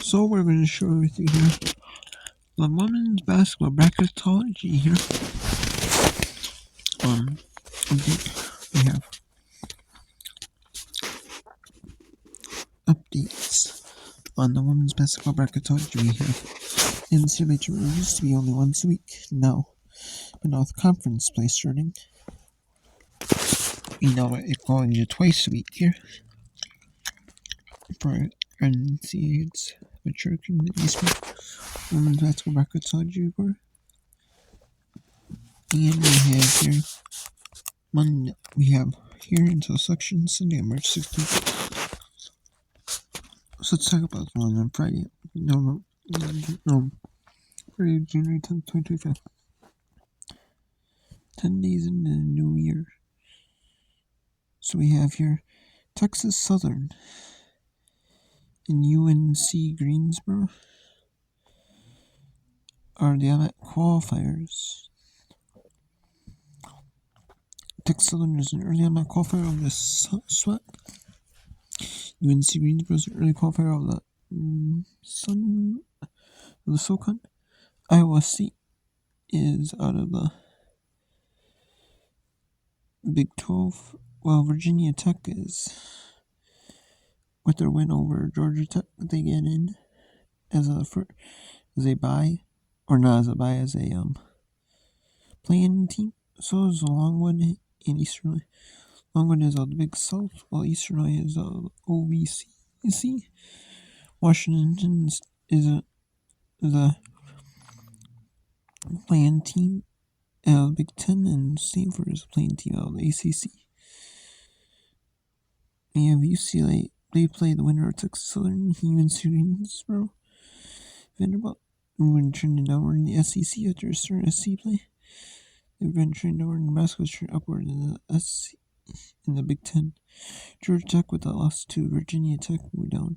So we're going to show with you here the women's basketball bracketology here. We have updates on the women's basketball bracketology. We have NCAA tournament used to be only once a week now, but now with conference play starting, we know it's going to twice a week here. For NCAA, it's maturing the ESPN women's basketball bracketology report. And we have here Monday. We have here until selection Sunday, March 16th. So let's talk about the one on Friday. Friday, January 10th, 2025. 10 days into the new year. So we have here Texas Southern and UNC Greensboro are the automatic qualifiers. Texas Southern is an early automatic qualifier of the SWAC. UNC Greensboro is an early qualifier of the SoCon. Iowa State is out of the Big 12, while Virginia Tech is, with their win over Georgia Tech, they get in as a bye, or not as a bye, as a play-in team. So is Longwood and Eastern Illinois. Longwood is out of the Big South, while Eastern Illinois is out of the OVC. Washington is the play-in team out of the Big Ten, and Stanford is a playing team out of the ACC. We have UCLA. They play the winner of Texas Southern, UNC Greensboro. Vanderbilt, who been trending downward in the SEC after starting SC play. They've been trending downward. Nebraska's trending upward in the SC in the Big Ten. Georgia Tech, with that loss to Virginia Tech, moved down.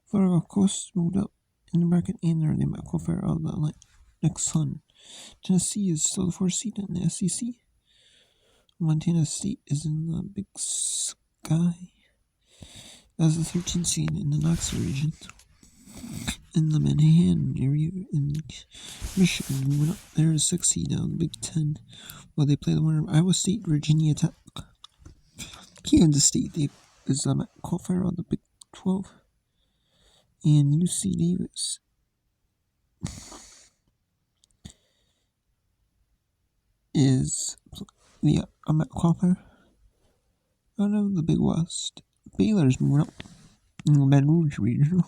Florida Gulf Coast moved up in the bracket, and they're the qualifier out of the next Sun. Tennessee is still the 4th seed in the SEC. Montana State is in the Big Sky as the 13th seed in the Knoxville region. In the Manhattan area in Michigan, moving up there is 6th seed now in the Big Ten, while they play the winner of Iowa State, Virginia Tech. Kansas State is the qualifier of the Big 12, and UC Davis is the qualifier out of the Big West. Baylor's moving up in the Baton Rouge Regional.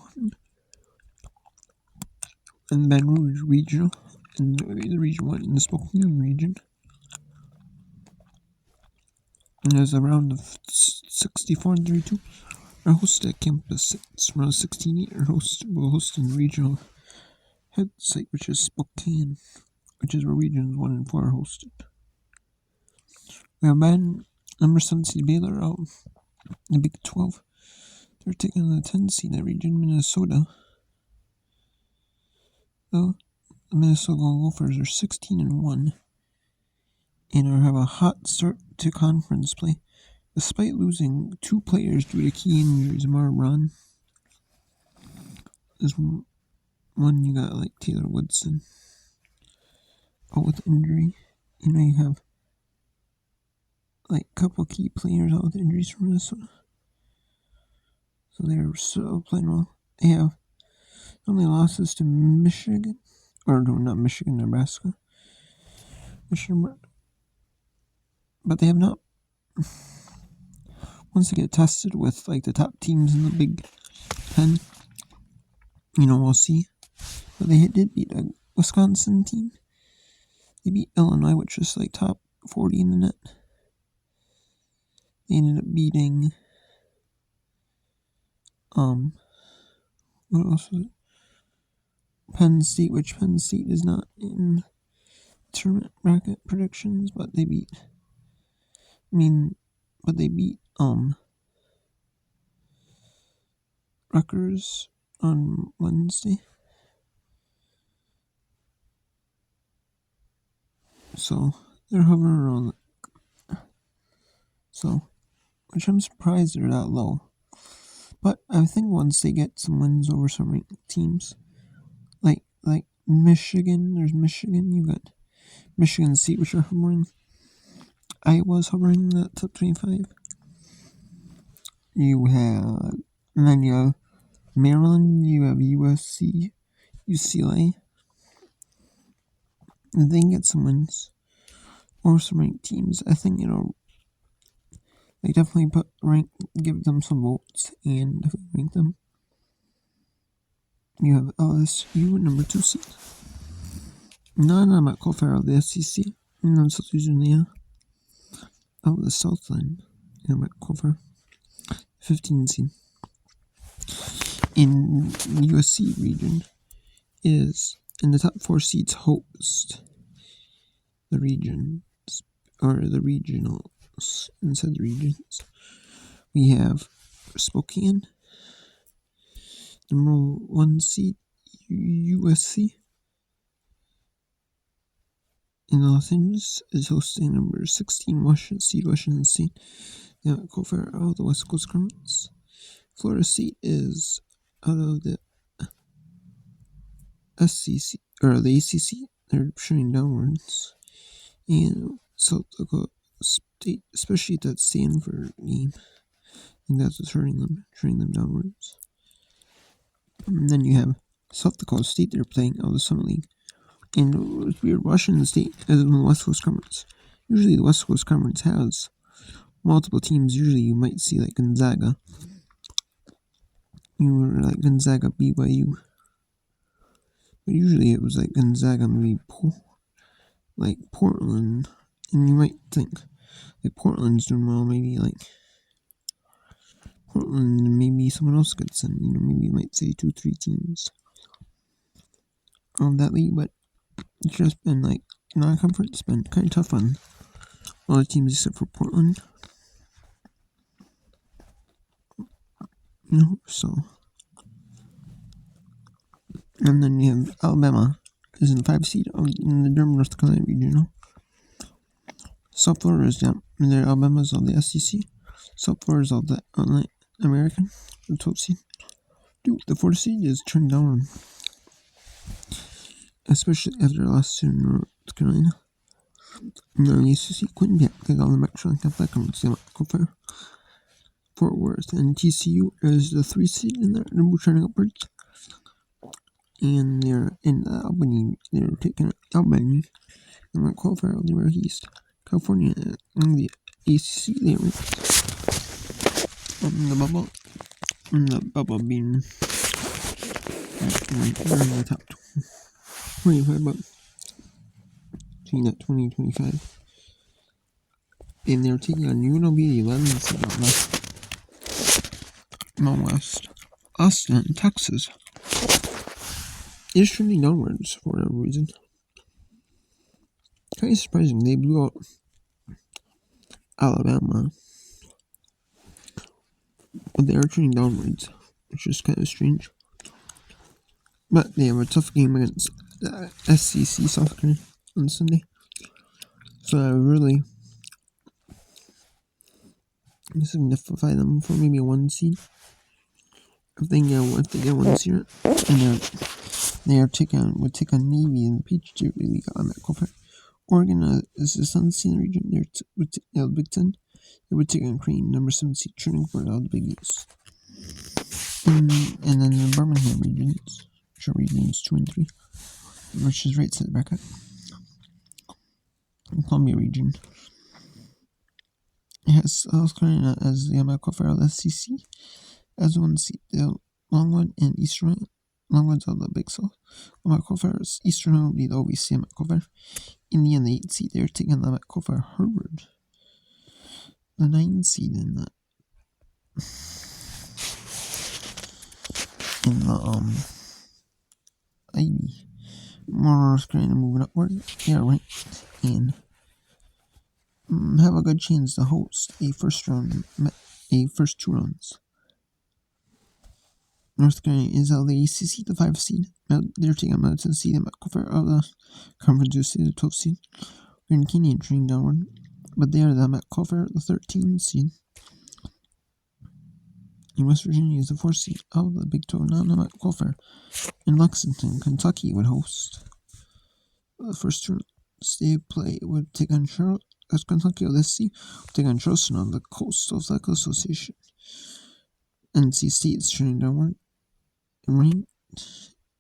In the Baton Rouge Regional, and the Region 1 in the Spokane region. And there's a round of 64-32 are hosted at Campus 6. Round 16-8 will host in the regional head site, which is Spokane, which is where regions 1 and 4 are hosted. We have number 7 seed Baylor out in the Big 12. They're taking on the 10 seed in that region, Minnesota. The Minnesota Gophers are 16-1 and have a hot start to conference play, despite losing 2 players due to key injuries. Amar Ron. There's one you got Taylor Woodson out with injury. You have a couple key players out with injuries from Minnesota. So they're still playing well. They have only losses to Michigan, or no, not Michigan, Nebraska. But they have not. Once they get tested with the top teams in the Big Ten, we'll see. But they did beat a Wisconsin team. They beat Illinois, which was top 40 in the net. They ended up beating what else was it? Penn State, which Penn State is not in tournament bracket predictions, but they beat Rutgers on Wednesday. So they're hovering around. Which I'm surprised they're that low. But I think once they get some wins over some ranked teams, like Michigan, there's Michigan, you got Michigan State, which are hovering. Iowa's hovering in the top 25. And then you have Maryland, you have USC, UCLA. And they can get some wins over some ranked teams. I think, they definitely give them some votes and rank them. You have LSU, number 2 seed. None of them at qualifier of the SEC. And then South Virginia of the Southland. And at qualifier 15 seed. In the USC region is in the top 4 seeds host the regions, or the regionals. Inside the regions, we have Spokane, number 1 seed USC. In Los Angeles is hosting number 16 Washington State. They have a qualifier out of the West Coast Conference. Florida State is out of the SEC, or the ACC. They're shooting downwards. And South Dakota State, especially that Stanford game, I think that's what's hurting them downwards. And then you have South Dakota State, they're playing out of the Summer League. And it's weird, Washington State is in the West Coast Conference. Usually the West Coast Conference has multiple teams. Usually you might see like Gonzaga. Like Gonzaga, BYU. But usually it was like Gonzaga, maybe like Portland. And you might think like Portland's doing well, maybe like Portland, maybe someone else gets in. Maybe you might say 2-3 teams of that league, but it's just been like non-conference. It's been kind of tough on all the teams except for Portland. So. And then you have Alabama is in the 5 seed in the Durham, North Carolina regional. South Florida is down. Alabama's on the SEC. South Florida is on the American, the 12 seed. Dude, the 4 seed is turned down, especially after last year in North Carolina. And then you used to see Quinton Pitt take on the Metropolitan Athletic Conference. They might go for Fort Worth. And TCU is the 3 seed in there, and we're turning upwards. And they're in Albany. They're taking Albany. And that qualifier of the America East. California and the ACC, they were on the bubble. And the bubble being they're in the top 25, but between that 20 and 25. And they're taking on UNLV, the 11 seed on the West. Austin, Texas. It's trending downwards for whatever reason. Kind of surprising. They blew out Alabama, but they are trending downwards, which is kind of strange. But they have a tough game against the SEC South Carolina on Sunday, so I really signify them for maybe a 1 seed. If they get 1 seed, and would take on Navy in the Patriot League on that qualifier. Oregon is the 7th seed in the region. They're the Big Ten. They would take on Crane, number 7 seed, turning for out of the Big East. And then the Birmingham regions, which are regions 2 and 3, which is right side bracket. The Columbia region. It has South Carolina as the qualifier of the SEC as 1 seed. The Longwood and Eastern Longwood's of the Big South. Qualifiers, Eastern will be the OVC qualifier. Indiana, the 8 seed, they're taking the qualifier Harvard, the 9 seed in the Ivy. North Carolina moving upward. They are ranked and have a good chance to host a first 2 rounds. North Carolina is out of the ACC, the 5 seed. They're taking on Tennessee, the qualifier of the conference, the 12 seed. Grand Canyon trending downward, but they are the qualifier, the 13 seed. And West Virginia is the 4th seed of the Big 12 non-automatic qualifier. And Lexington, Kentucky would host the first two state play would take on Charlotte as Kentucky of the SC would take on Charleston of the Coastal Athletic Association. NC State is turning downward ranked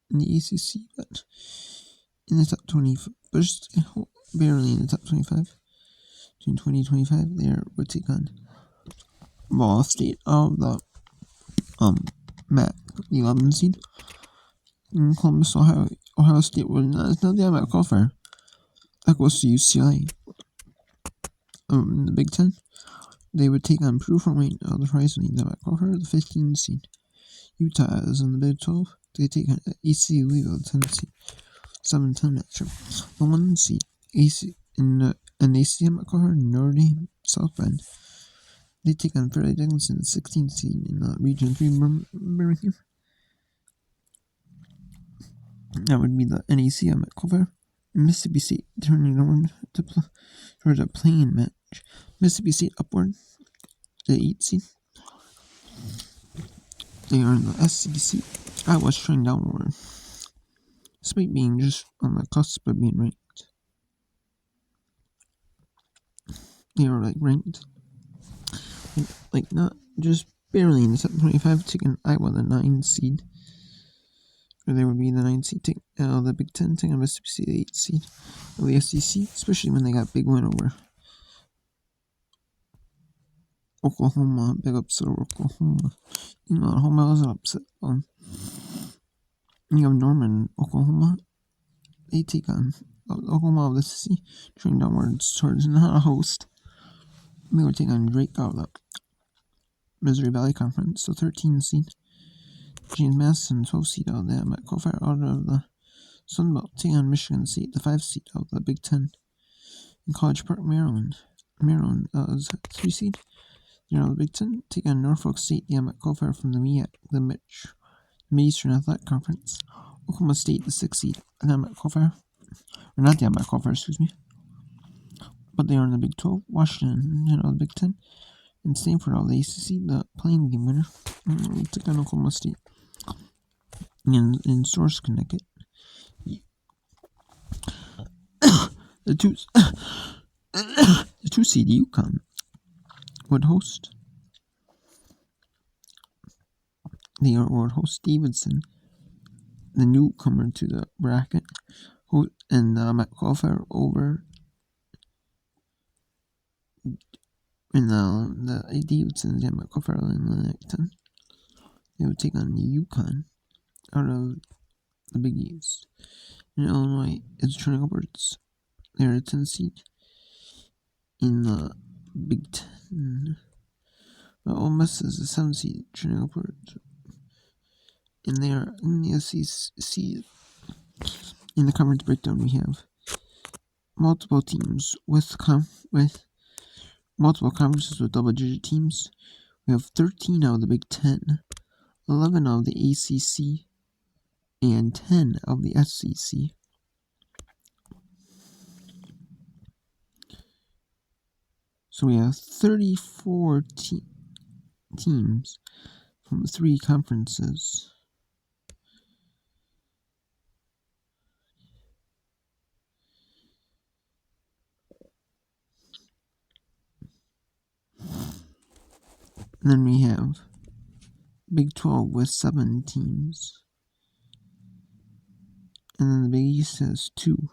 in the ACC, but in the top 25, but just barely in the top 25. In 2025, they would take on Ball State of the MAC 11 seed. In Columbus, Ohio State would not the MAC qualifier. That goes to UCLA. In the Big Ten, they would take on Purdue from Wayne of the Horizon League, the MAC qualifier, the 15 seed. Utah is in the Big 12. They take on ECU Louisville, the 10 seed. 7-10 matchup. The 1 seed AC in the ACM qualifier, Notre Dame, South Bend. They take on Fairleigh Dickinson, the 16th seed in Region 3 Birmingham. That would be the NACM qualifier. Mississippi State turning on towards a playing match. Mississippi State upward, the 8th seed. They are in the SEC. Iowa's turning downward, despite being just on the cusp of being ranked. They are ranked, not just barely in the top 25, taking Iowa the 9th seed. Or they would be the 9th seed, the Big Ten, taking Mississippi State the 8th seed of the SEC, especially when they got a big win over Oklahoma. Big upset over Oklahoma. Oklahoma was an upset. You have Norman, Oklahoma. They take on Oklahoma of the SEC, turning downwards towards not a host. They would take on Drake out of the Missouri Valley Conference, the 13th seed. James Madison, 12th seed out of the MAC qualifier out of the Sun Belt, taking on Michigan State, the 5th seed of the Big Ten. In College Park, Maryland. Maryland is 3 seed. They're out of the Big Ten, taking on Norfolk State, the MAC qualifier from the MEAC, the Mid-Eastern Athletic Conference. Oklahoma State, the 6th seed, the MAC qualifier. Or not the MAC qualifier, excuse me. But they are in the Big 12. Washington, out of the Big 10. And Stanford out of the ACC, the playing game winner. We took on Oklahoma State. In Source, Connecticut. The 2 seed UConn would host. They would host Davidson, the newcomer to the bracket, and MAC qualifier over. In the Davidson MAC qualifier in the next 10. They would take on UConn out of the Big East. And Illinois is turning upwards. They're a 10 seed in the Big Ten. But Ole Miss is a 7 seed, turning upwards. And they are in the SEC. In the conference breakdown, we have multiple teams with multiple conferences with double-digit teams. We have 13 out of the Big Ten, 11 out of the ACC, and 10 of the SEC. So we have 34 teams from 3 conferences. And then we have Big 12 with 7 teams. And then the Big East has 2.